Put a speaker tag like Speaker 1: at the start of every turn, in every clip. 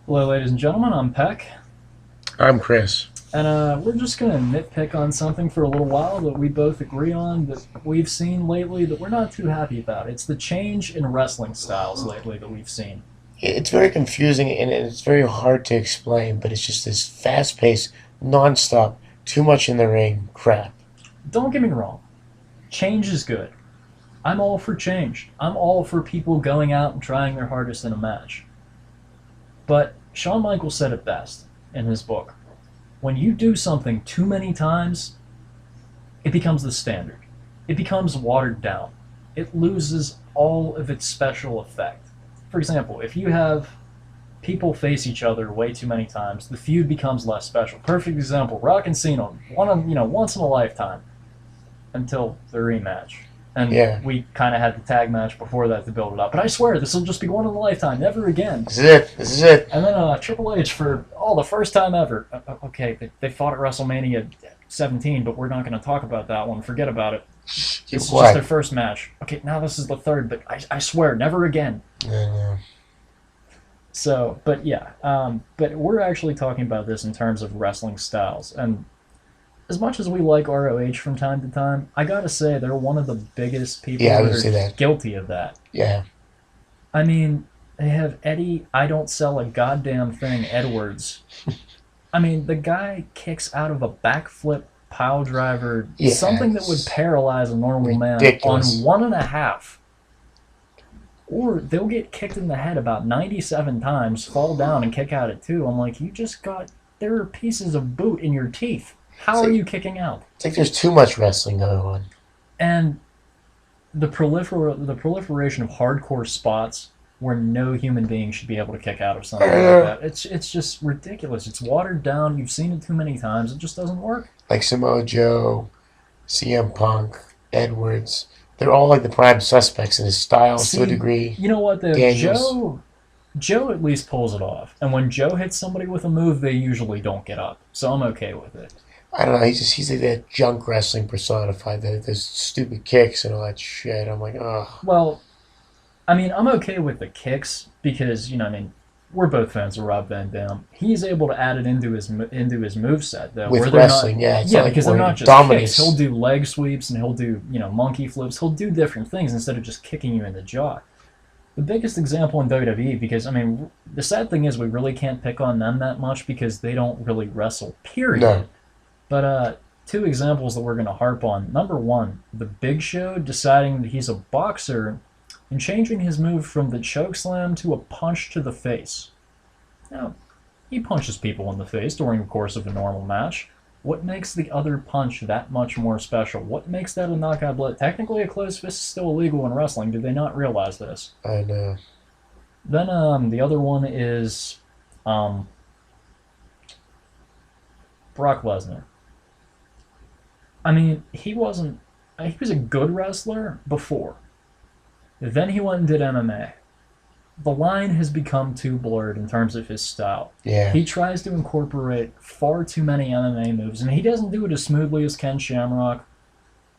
Speaker 1: Hello, ladies and gentlemen. I'm Peck,
Speaker 2: I'm Chris.
Speaker 1: and we're just gonna nitpick on something for a little while that we both agree on that we've seen lately that we're not too happy about. It's the change in wrestling styles lately that we've seen.
Speaker 2: It's very confusing and it's very hard to explain, but it's just this fast paced, nonstop, too much in the ring crap.
Speaker 1: Don't get me wrong, change is good. I'm all for change. I'm all for people going out and trying their hardest in a match. But Shawn Michaels said it best in his book: when you do something too many times, it becomes the standard. It becomes watered down. It loses all of its special effect. For example, if you have people face each other way too many times, the feud becomes less special. Perfect example: Rock and Cena, once in a lifetime until the rematch. And
Speaker 2: Yeah.
Speaker 1: we kind of had the tag match before that to build it up. But I swear, this will just be one in a lifetime, never again.
Speaker 2: This is it. This is it.
Speaker 1: And then Triple H for the first time ever. Okay, they fought at WrestleMania 17, but we're not going to talk about that one. Forget about it.
Speaker 2: Keep
Speaker 1: This is just their
Speaker 2: quiet.
Speaker 1: first match. Okay, now this is the third, but I swear, never again.
Speaker 2: Uh,
Speaker 1: So, but yeah, but we're actually talking about this in terms of wrestling styles. And as much as we like ROH from time to time, I gotta say they're one of the biggest people
Speaker 2: yeah, I
Speaker 1: that
Speaker 2: would say
Speaker 1: are
Speaker 2: that.
Speaker 1: guilty of that.
Speaker 2: Yeah.
Speaker 1: I mean, they have Eddie, I don't sell a goddamn thing, Edwards. I mean, the guy kicks out of a backflip pile driver,
Speaker 2: Yeah.
Speaker 1: something that would
Speaker 2: It's
Speaker 1: paralyze a normal man on
Speaker 2: ridiculous.
Speaker 1: 1.5. Or they'll get kicked in the head about 97 times, fall down, and kick out at 2. I'm like, you just got. There are pieces of boot in your teeth. How
Speaker 2: It's
Speaker 1: are
Speaker 2: like,
Speaker 1: you kicking out?
Speaker 2: it's like there's too much wrestling going on.
Speaker 1: And the proliferation of hardcore spots where no human being should be able to kick out of something like that. It's just ridiculous. It's watered down. You've seen it too many times. It just doesn't work.
Speaker 2: Like Samoa Joe, CM Punk, Edwards. They're all like the prime suspects in his styles to a
Speaker 1: See,
Speaker 2: degree.
Speaker 1: you know what though?
Speaker 2: Daniels.
Speaker 1: Joe at least pulls it off. And when Joe hits somebody with a move, they usually don't get up. So I'm okay with it.
Speaker 2: I don't know. He's like that junk wrestling personified. Those stupid kicks and all that shit. I'm like, oh,
Speaker 1: Well, I mean, I'm okay with the kicks because I mean, we're both fans of Rob Van Dam. He's able to add it into his move set though,
Speaker 2: with
Speaker 1: where they're not.
Speaker 2: wrestling, yeah, it's
Speaker 1: Yeah,
Speaker 2: not like
Speaker 1: because they're
Speaker 2: where
Speaker 1: not
Speaker 2: it
Speaker 1: just kicks. He'll
Speaker 2: dominates.
Speaker 1: do leg sweeps and he'll do monkey flips. He'll do different things instead of just kicking you in the jaw. The biggest example in WWE, because I mean, the sad thing is we really can't pick on them that much because they don't really wrestle.
Speaker 2: No,
Speaker 1: Period. But two examples that we're going to harp on. Number one, the Big Show deciding that he's a boxer and changing his move from the choke slam to a punch to the face. Now, he punches people in the face during the course of a normal match. What makes the other punch that much more special? What makes that a knockout blow? Technically, a closed fist is still illegal in wrestling. Did they not realize this?
Speaker 2: I know.
Speaker 1: Then the other one is um, Brock Lesnar. I mean, he wasn't. He was a good wrestler before. Then he went and did MMA. The line has become too blurred in terms of his style.
Speaker 2: Yeah,
Speaker 1: He tries to incorporate far too many MMA moves, and he doesn't do it as smoothly as Ken Shamrock,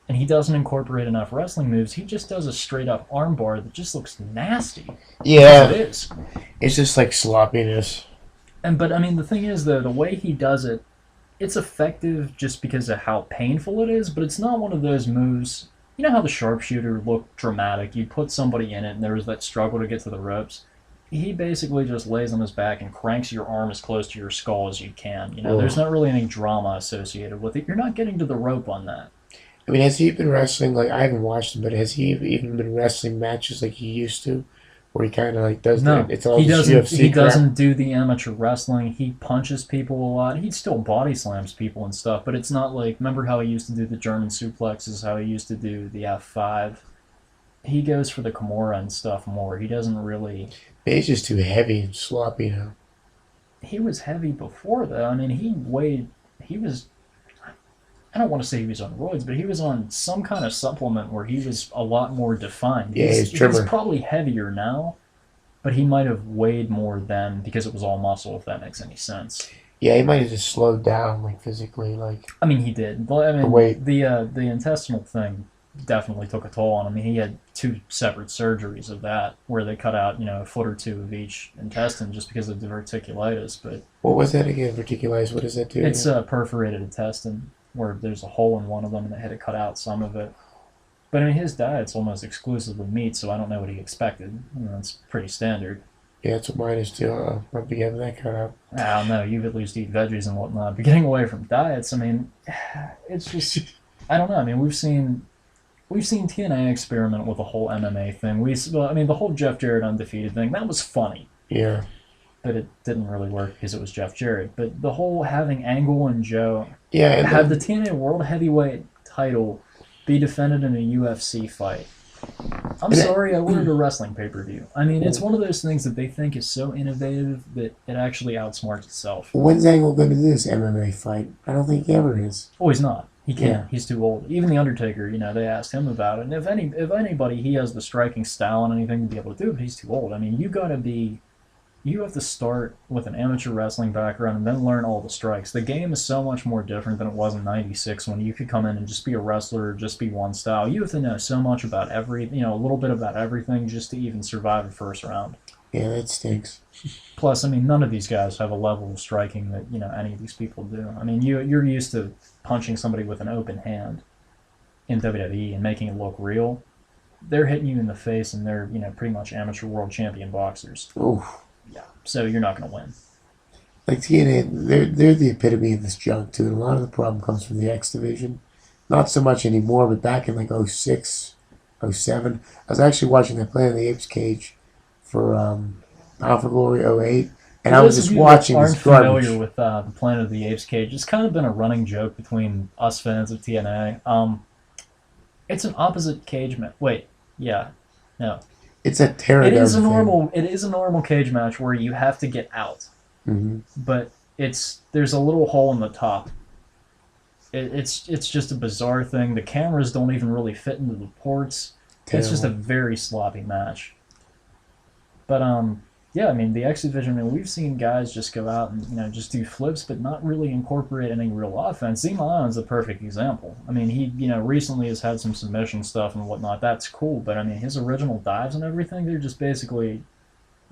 Speaker 1: and he doesn't incorporate enough wrestling moves. He just does a straight up armbar that just looks nasty because it
Speaker 2: yeah.
Speaker 1: is.
Speaker 2: It's just like sloppiness.
Speaker 1: And but I mean, the thing is, though, the way he does it, it's effective just because of how painful it is. But it's not one of those moves. You know how the sharpshooter looked dramatic? You put somebody in it, and there was that struggle to get to the ropes. He basically just lays on his back and cranks your arm as close to your skull as you can. There's
Speaker 2: Ugh.
Speaker 1: not really any drama associated with it. You're not getting to the rope on that.
Speaker 2: I mean, has he been wrestling? Like, I haven't watched him, but has he even been wrestling matches like he used to, where he kind of like does that?
Speaker 1: No,
Speaker 2: It's all
Speaker 1: he
Speaker 2: just
Speaker 1: doesn't. He
Speaker 2: UFC crap.
Speaker 1: doesn't do the amateur wrestling. He punches people a lot. He still body slams people and stuff, but it's not like remember how he used to do the German suplexes, how he used to do the F5. He goes for the Kimura and stuff more. He doesn't really.
Speaker 2: Maybe he's just too heavy and sloppy now.
Speaker 1: He was heavy before though. I mean, he weighed. He was. I don't want to say he was on roids, but he was on some kind of supplement where he was a lot more defined.
Speaker 2: Yeah, he's
Speaker 1: He's
Speaker 2: trimmer.
Speaker 1: probably heavier now, but he might have weighed more then because it was all muscle. If that makes any sense.
Speaker 2: Yeah, he might have just slowed down, like physically, like
Speaker 1: I mean, he did. But I
Speaker 2: the
Speaker 1: mean,
Speaker 2: weight.
Speaker 1: the intestinal thing. definitely took a toll on him. I mean, he had two separate surgeries of that where they cut out, a foot or two of each intestine just because of diverticulitis. But
Speaker 2: What was that again? Verticulitis. What does that do
Speaker 1: it's
Speaker 2: again?
Speaker 1: a perforated intestine where there's a hole in one of them and they had to cut out some of it. But I mean, his diet's almost exclusively meat, so I don't know what he expected. It's pretty standard.
Speaker 2: Yeah, that's what mine is too. I'll be having that cut out.
Speaker 1: I don't know. You at least eat veggies and whatnot. But getting away from diets, I mean, it's just I don't know. I mean, we've seen TNA experiment with the whole MMA thing. Well, I mean, the whole Jeff Jarrett undefeated thing that was funny,
Speaker 2: Yeah.
Speaker 1: but it didn't really work because it was Jeff Jarrett. But the whole having Angle and Joe
Speaker 2: Yeah, and
Speaker 1: have the
Speaker 2: then,
Speaker 1: TNA World Heavyweight title be defended in a UFC fight. I'm sorry, I ordered a wrestling pay-per-view. I mean, it's one of those things that they think is so innovative that it actually outsmarts itself.
Speaker 2: when's Angle going to do this MMA fight? I don't think he ever is.
Speaker 1: Oh, he's not. He can't.
Speaker 2: Yeah.
Speaker 1: He's too old. Even the Undertaker, they asked him about it. And if anybody, he has the striking style and anything to be able to do it, but he's too old. I mean, you have to start with an amateur wrestling background and then learn all the strikes. The game is so much more different than it was in '96 when you could come in and just be a wrestler, just be one style. You have to know so much about a little bit about everything just to even survive a first round.
Speaker 2: Yeah, that stinks.
Speaker 1: Plus, I mean, none of these guys have a level of striking that any of these people do. I mean, you're used to punching somebody with an open hand in WWE and making it look real. They're hitting you in the face, and they're pretty much amateur world champion boxers.
Speaker 2: Oh,
Speaker 1: Yeah, so you're not going to win.
Speaker 2: like TNA, they're the epitome of this junk too. And a lot of the problem comes from the X division. Not so much anymore, but back in like '06, '07, I was actually watching that Planet of the Apes cage for Bound for Glory '08, and
Speaker 1: For
Speaker 2: I was
Speaker 1: those of
Speaker 2: just
Speaker 1: you
Speaker 2: watching
Speaker 1: that aren't
Speaker 2: this garbage.
Speaker 1: familiar with the Planet of the Apes cage, it's kind of been a running joke between us fans of TNA. It's an opposite cage match. Wait, yeah, no.
Speaker 2: It's a
Speaker 1: It
Speaker 2: pterodon
Speaker 1: is a
Speaker 2: thing.
Speaker 1: normal. It is a normal cage match where you have to get out,
Speaker 2: Hmm.
Speaker 1: but there's a little hole in the top. It's just a bizarre thing. The cameras don't even really fit into the ports. It's just a
Speaker 2: Terrible.
Speaker 1: very sloppy match. But yeah, I mean the X Division. I mean, we've seen guys just go out and just do flips, but not really incorporate any real offense. Zema Ion's the perfect example. I mean, he recently has had some submission stuff and whatnot. That's cool, but I mean his original dives and everything, they're just basically,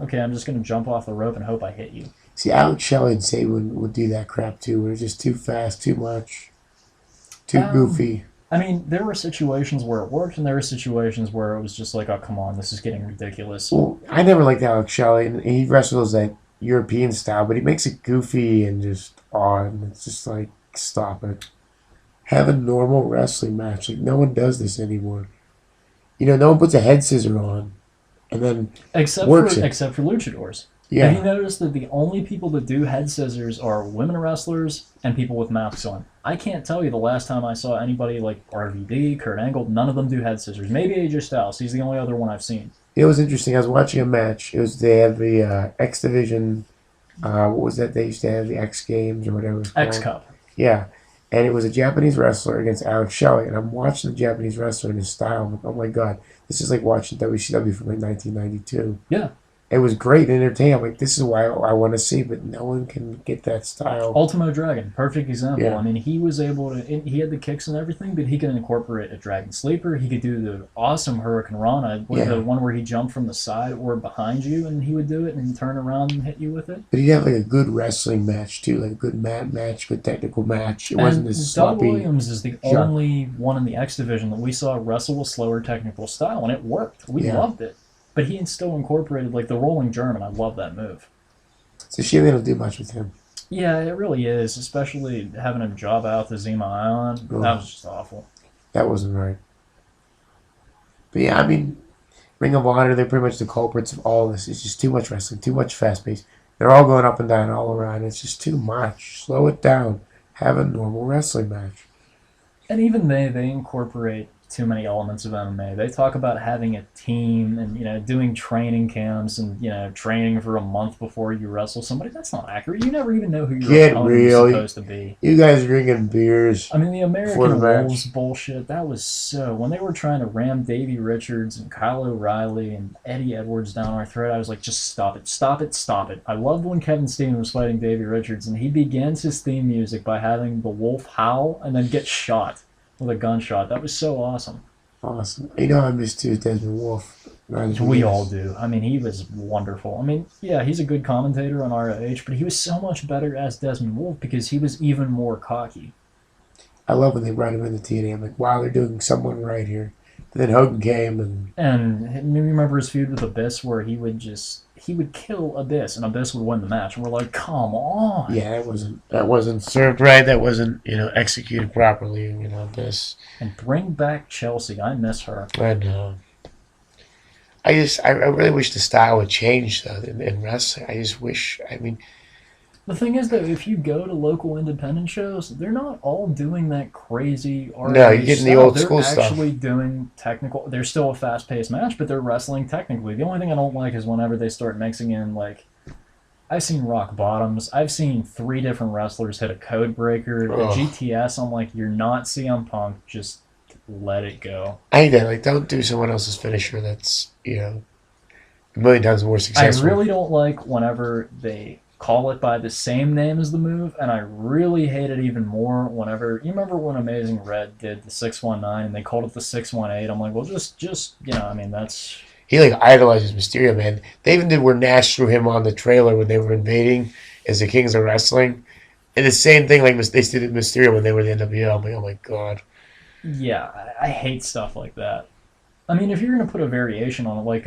Speaker 1: okay, I'm just gonna jump off the rope and hope I hit you.
Speaker 2: See, Alex Shelley and Saban would do that crap too, where it's just too fast, too much, too
Speaker 1: Um,
Speaker 2: goofy.
Speaker 1: I mean, there were situations where it worked, and there were situations where it was just like, oh come on, this is getting ridiculous.
Speaker 2: Well, I never liked Alex Shelley, and he wrestles that European style, but he makes it goofy and just odd. And it's just like, stop it. Have a normal wrestling match. Like, no one does this anymore. No one puts a head scissor on and then
Speaker 1: Except
Speaker 2: works
Speaker 1: for
Speaker 2: it.
Speaker 1: except for luchadors. Have you
Speaker 2: Yeah.
Speaker 1: noticed that the only people that do head scissors are women wrestlers and people with masks on? I can't tell you the last time I saw anybody like RVD, Kurt Angle. None of them do head scissors. Maybe AJ Styles. He's the only other one I've seen.
Speaker 2: It was interesting. I was watching a match. They had the X Division. What was that? They used to have the X Games or whatever it's
Speaker 1: X
Speaker 2: called.
Speaker 1: Cup.
Speaker 2: Yeah. And it was a Japanese wrestler against Alex Shelley. And I'm watching the Japanese wrestler and his style. I'm like, oh my God. This is like watching WCW from like 1992.
Speaker 1: Yeah.
Speaker 2: It was great and entertaining. I'm like, this is why I want to see, but no one can get that style.
Speaker 1: Ultimo Dragon, perfect example.
Speaker 2: Yeah.
Speaker 1: I mean, he was able to. He had the kicks and everything, but he could incorporate a Dragon Sleeper. He could do the awesome Hurricane Rana, with
Speaker 2: Yeah.
Speaker 1: the one where he jumped from the side or behind you, and he would do it and turn around and hit you with it.
Speaker 2: But he'd have like a good wrestling match too, like a good mat match, good technical match. It wasn't
Speaker 1: And
Speaker 2: this
Speaker 1: Doug
Speaker 2: sloppy.
Speaker 1: Williams is the
Speaker 2: junk.
Speaker 1: only one in the X division that we saw wrestle a slower technical style, and it worked. We
Speaker 2: Yeah.
Speaker 1: loved it. But he still incorporated like the rolling German. I love that move.
Speaker 2: It's a shame they don't do much with him.
Speaker 1: Yeah, it really is, especially having him job out the Zema Ion.
Speaker 2: Oh.
Speaker 1: That was just awful.
Speaker 2: That wasn't right. But yeah, I mean, Ring of Honor, they're pretty much the culprits of all this. It's just too much wrestling, too much fast pace. They're all going up and down all around. It's just too much. Slow it down. Have a normal wrestling match.
Speaker 1: And even they incorporate too many elements of MMA. They talk about having a team and doing training camps and training for a month before you wrestle somebody. That's not accurate. You never even know who your
Speaker 2: Get
Speaker 1: opponent
Speaker 2: real.
Speaker 1: is supposed to be.
Speaker 2: You guys drinking beers.
Speaker 1: I mean, the
Speaker 2: Before the
Speaker 1: American
Speaker 2: match.
Speaker 1: Wolves bullshit, that was so... When they were trying to ram Davey Richards and Kyle O'Reilly and Eddie Edwards down our throat, I was like, just stop it, stop it, stop it. I loved when Kevin Steen was fighting Davey Richards, and he begins his theme music by having the wolf howl and then get shot with a gunshot. That was so awesome.
Speaker 2: Awesome. You know, I miss too Desmond Wolf.
Speaker 1: We all do. I mean, he was wonderful. I mean, yeah, he's a good commentator on ROH, but he was so much better as Desmond Wolf because he was even more cocky.
Speaker 2: I love when they brought him into TNA. I'm like, wow, they're doing someone right here. But then Hogan came and
Speaker 1: And maybe remember his feud with Abyss where he would kill Abyss and Abyss would win the match. And we're like, come on.
Speaker 2: yeah, that wasn't served right. That wasn't executed properly. This.
Speaker 1: And bring back Chelsea. I miss her.
Speaker 2: I know. I really wish the style would change though in wrestling. I just wish. I mean,
Speaker 1: The thing is, though, if you go to local independent shows, they're not all doing that crazy
Speaker 2: no, you're
Speaker 1: ROH
Speaker 2: getting the
Speaker 1: style.
Speaker 2: old
Speaker 1: They're
Speaker 2: school stuff.
Speaker 1: actually doing technical. They're still a fast-paced match, but they're wrestling technically. The only thing I don't like is whenever they start mixing in, like, I've seen rock bottoms. I've seen 3 different wrestlers hit a code breaker. The
Speaker 2: Ugh.
Speaker 1: GTS, I'm like, you're not CM Punk. Just let it go.
Speaker 2: I hate that. Like, don't do someone else's finisher. That's a million times more
Speaker 1: I
Speaker 2: successful.
Speaker 1: really don't like whenever they call it by the same name as the move, and I really hate it even more whenever you remember when Amazing Red did the 619 and they called it the 618. I'm like, well, just I mean, that's
Speaker 2: He like idolizes Mysterio, man. They even did where Nash threw him on the trailer when they were invading as the Kings of Wrestling. And the same thing like they did at Mysterio when they were the NWO. I'm like, oh my god.
Speaker 1: yeah, I hate stuff like that. I mean, if you're gonna put a variation on it, like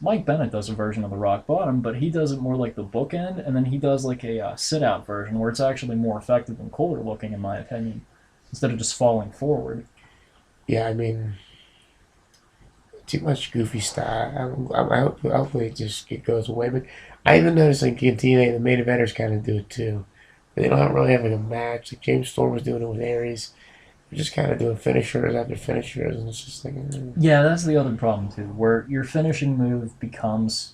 Speaker 1: Mike Bennett does a version of the Rock Bottom, but he does it more like the bookend, and then he does like a sit-out version where it's actually more effective and cooler looking, in my opinion, instead of just falling forward.
Speaker 2: Yeah, I mean, too much goofy style. I hope hopefully it goes away. But I even noticed like in TNA the main eventers kind of do it too. They don't really have like a match. Like James Storm was doing it with Aries. They're just kind of doing finishers after finishers, and it's just like.
Speaker 1: Yeah, that's the other problem too, where your finishing move becomes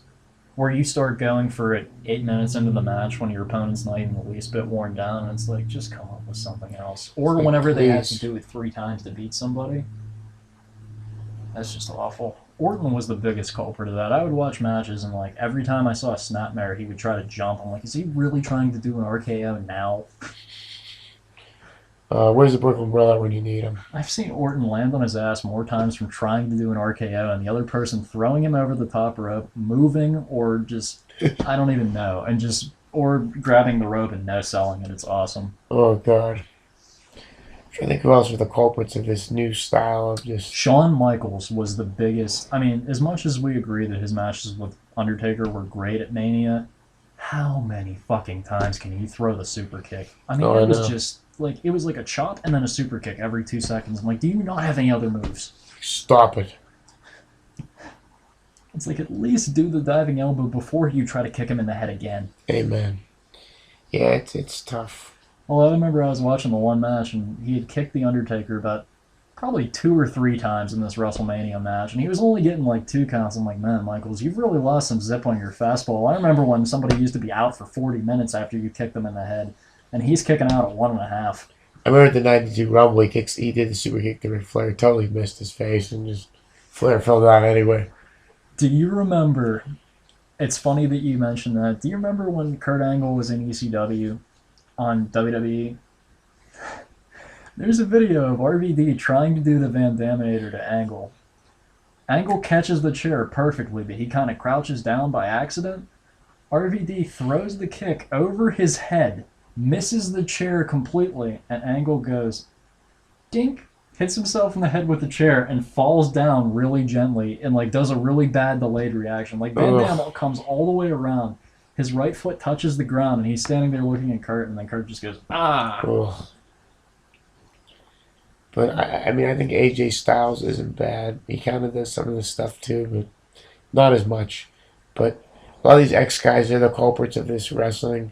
Speaker 1: where you start going for it 8 minutes into the match when your opponent's not even the least bit worn down, and it's like just come up with something else. Or
Speaker 2: Like,
Speaker 1: whenever they have
Speaker 2: please.
Speaker 1: to do it 3 times to beat somebody, that's just awful. Orton was the biggest culprit of that. I would watch matches and like every time I saw a snapmare, he would try to jump. I'm like, is he really trying to do an RKO now?
Speaker 2: Where's the Brooklyn Brother when you need him?
Speaker 1: I've seen Orton land on his ass more times from trying to do an RKO and the other person throwing him over the top rope, moving, or just, I don't even know, and just, or grabbing the rope and no selling it. It's awesome.
Speaker 2: Oh God. I'm trying to think who else are the culprits of this new style of just.
Speaker 1: Shawn Michaels was the biggest. I mean, as much as we agree that his matches with Undertaker were great at Mania, how many fucking times can you throw the super kick? I mean,
Speaker 2: Oh, I
Speaker 1: it was
Speaker 2: know.
Speaker 1: just, like, it was like a chop and then a super kick every 2 seconds. I'm like, do you not have any other moves?
Speaker 2: Stop it.
Speaker 1: It's like at least do the diving elbow before you try to kick him in the head again.
Speaker 2: Amen. Yeah, it's tough.
Speaker 1: Well, I remember I was watching the one match and he had kicked the Undertaker about probably 2 or 3 times in this WrestleMania match, and he was only getting like 2 counts. I'm like, man, Michaels, you've really lost some zip on your fastball. I remember when somebody used to be out for 40 minutes after you kicked them in the head, and he's kicking out at 1.5.
Speaker 2: I remember at the '92 Rumble, he did the super kick to Ric Flair, totally missed his face, and just Flair fell down anyway.
Speaker 1: Do you remember? It's funny that you mentioned that. Do you remember when Kurt Angle was in ECW on WWE? There's a video of RVD trying to do the Van Daminator to Angle. Angle catches the chair perfectly, but he kind of crouches down by accident. RVD throws the kick over his head, misses the chair completely, and Angle goes, dink, hits himself in the head with the chair, and falls down really gently and like does a really bad delayed reaction. Like Van Damme comes all the way around. His right foot touches the ground, and he's standing there looking at Kurt, and then Kurt just goes, ah.
Speaker 2: Ugh. But I mean, I think AJ Styles isn't bad. He kind of does some of this stuff too, but not as much. But a lot of these X guys are the culprits of this wrestling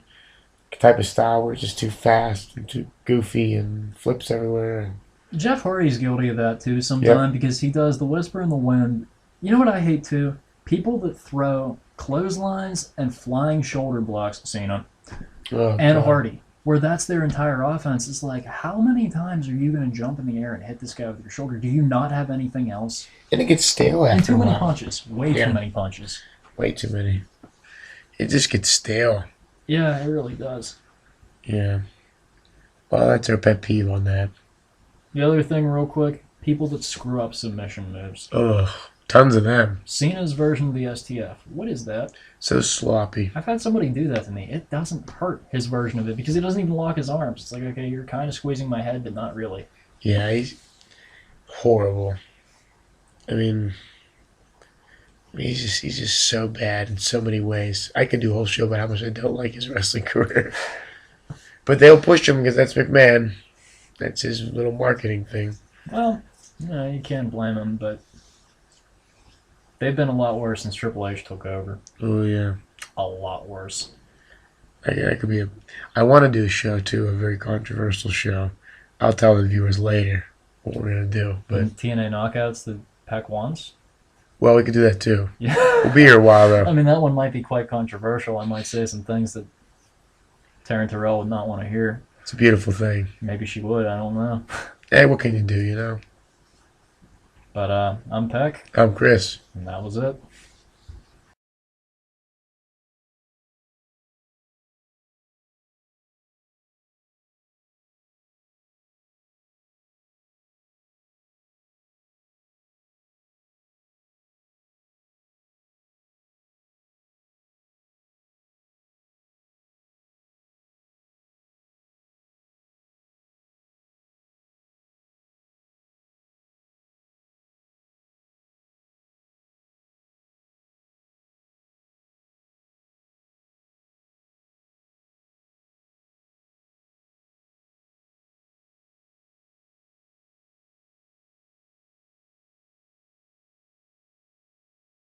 Speaker 2: type of style where it's just too fast and too goofy and flips everywhere.
Speaker 1: Jeff Hardy's guilty of that too sometimes because he does the whisper in the wind. You know what I hate too? People that throw clotheslines and flying shoulder blocks, Cena
Speaker 2: Oh,
Speaker 1: and
Speaker 2: God.
Speaker 1: Hardy, where that's their entire offense. It's like, how many times are you going to jump in the air and hit this guy with your shoulder? Do you not have anything else?
Speaker 2: And it gets stale
Speaker 1: And
Speaker 2: after
Speaker 1: too
Speaker 2: a
Speaker 1: many
Speaker 2: while.
Speaker 1: punches. Way
Speaker 2: Yeah.
Speaker 1: too many punches.
Speaker 2: Way too many. It just gets stale.
Speaker 1: Yeah, it really does.
Speaker 2: Yeah. Well, that's our pet peeve on that.
Speaker 1: The other thing, real quick, People that screw up submission moves.
Speaker 2: Ugh, tons of them.
Speaker 1: Cena's version of the STF. What is that?
Speaker 2: So sloppy.
Speaker 1: I've had somebody do that to me. It doesn't hurt his version of it because he doesn't even lock his arms. It's like, okay, you're kind of squeezing my head, but not really.
Speaker 2: Yeah, he's horrible. I mean, he's just so bad in so many ways. I could do a whole show about how much I don't like his wrestling career. But they'll push him because that's McMahon. That's his little marketing thing.
Speaker 1: Well, you can't blame him, but they've been a lot worse since Triple H took over.
Speaker 2: Oh yeah,
Speaker 1: A lot worse.
Speaker 2: I could be a. I want to do a show too, a very controversial show. I'll tell the viewers later what we're gonna do. But
Speaker 1: TNA knockouts that Pac wants.
Speaker 2: well, we could do that too.
Speaker 1: Yeah.
Speaker 2: We'll be here a while though.
Speaker 1: I mean, that one might be quite controversial. I might say some things that Taryn Terrell would not want to hear.
Speaker 2: It's a beautiful thing.
Speaker 1: Maybe she would. I don't know.
Speaker 2: Hey, what can you do? You know.
Speaker 1: But I'm Peck,
Speaker 2: I'm Chris.
Speaker 1: and that was it.